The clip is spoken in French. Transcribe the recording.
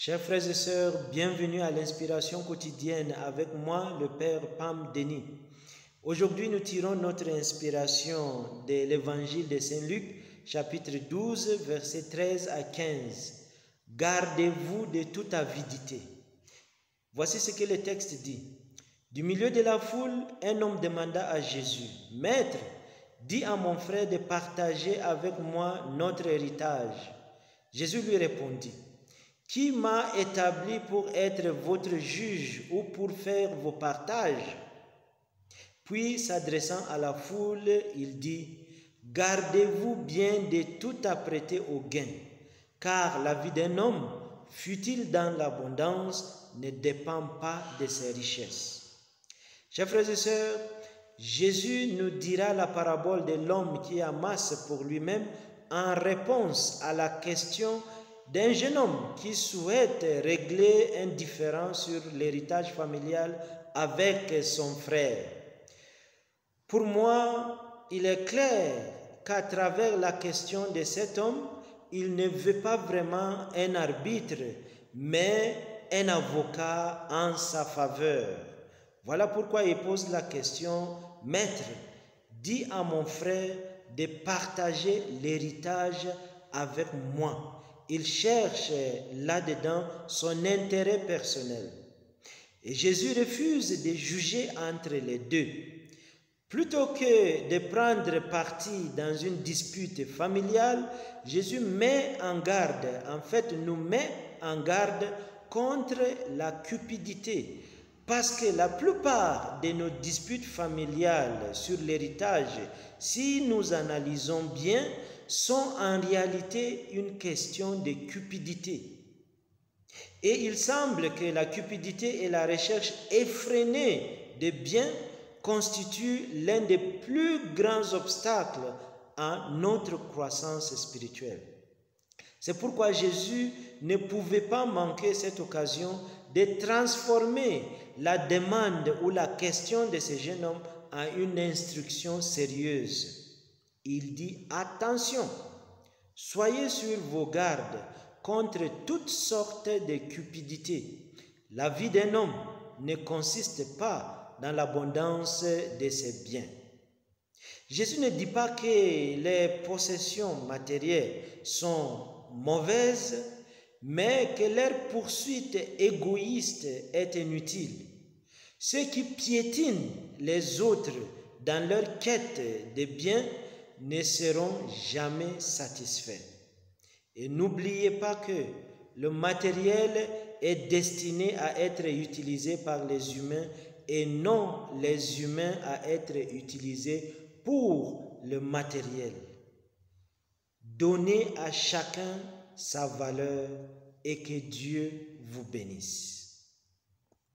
Chers frères et sœurs, bienvenue à l'inspiration quotidienne avec moi, le Père Pam Denis. Aujourd'hui, nous tirons notre inspiration de l'évangile de Saint Luc, chapitre 12, versets 13 à 15. Gardez-vous de toute avidité. Voici ce que le texte dit. Du milieu de la foule, un homme demanda à Jésus, « Maître, dis à mon frère de partager avec moi notre héritage. » Jésus lui répondit, « Qui m'a établi pour être votre juge ou pour faire vos partages ?» Puis, s'adressant à la foule, il dit, « Gardez-vous bien de tout apprêter au gain, car la vie d'un homme, fût-il dans l'abondance, ne dépend pas de ses richesses. » Chers frères et sœurs, Jésus nous dira la parabole de l'homme qui amasse pour lui-même en réponse à la question d'un jeune homme qui souhaite régler un différend sur l'héritage familial avec son frère. Pour moi, il est clair qu'à travers la question de cet homme, il ne veut pas vraiment un arbitre, mais un avocat en sa faveur. Voilà pourquoi il pose la question, « Maître, dis à mon frère de partager l'héritage avec moi. » Il cherche là-dedans son intérêt personnel. Et Jésus refuse de juger entre les deux. Plutôt que de prendre parti dans une dispute familiale, Jésus met en garde, nous met en garde contre la cupidité. Parce que la plupart de nos disputes familiales sur l'héritage, si nous analysons bien, sont en réalité une question de cupidité. Et il semble que la cupidité et la recherche effrénée de biens constituent l'un des plus grands obstacles à notre croissance spirituelle. C'est pourquoi Jésus ne pouvait pas manquer cette occasion de transformer la demande ou la question de ce jeune homme en une instruction sérieuse. Il dit, attention, soyez sur vos gardes contre toutes sortes de cupidités. La vie d'un homme ne consiste pas dans l'abondance de ses biens. Jésus ne dit pas que les possessions matérielles sont mauvaises, mais que leur poursuite égoïste est inutile. Ceux qui piétinent les autres dans leur quête de biens ne seront jamais satisfaits. Et n'oubliez pas que le matériel est destiné à être utilisé par les humains et non les humains à être utilisés pour le matériel. Donnez à chacun sa valeur et que Dieu vous bénisse.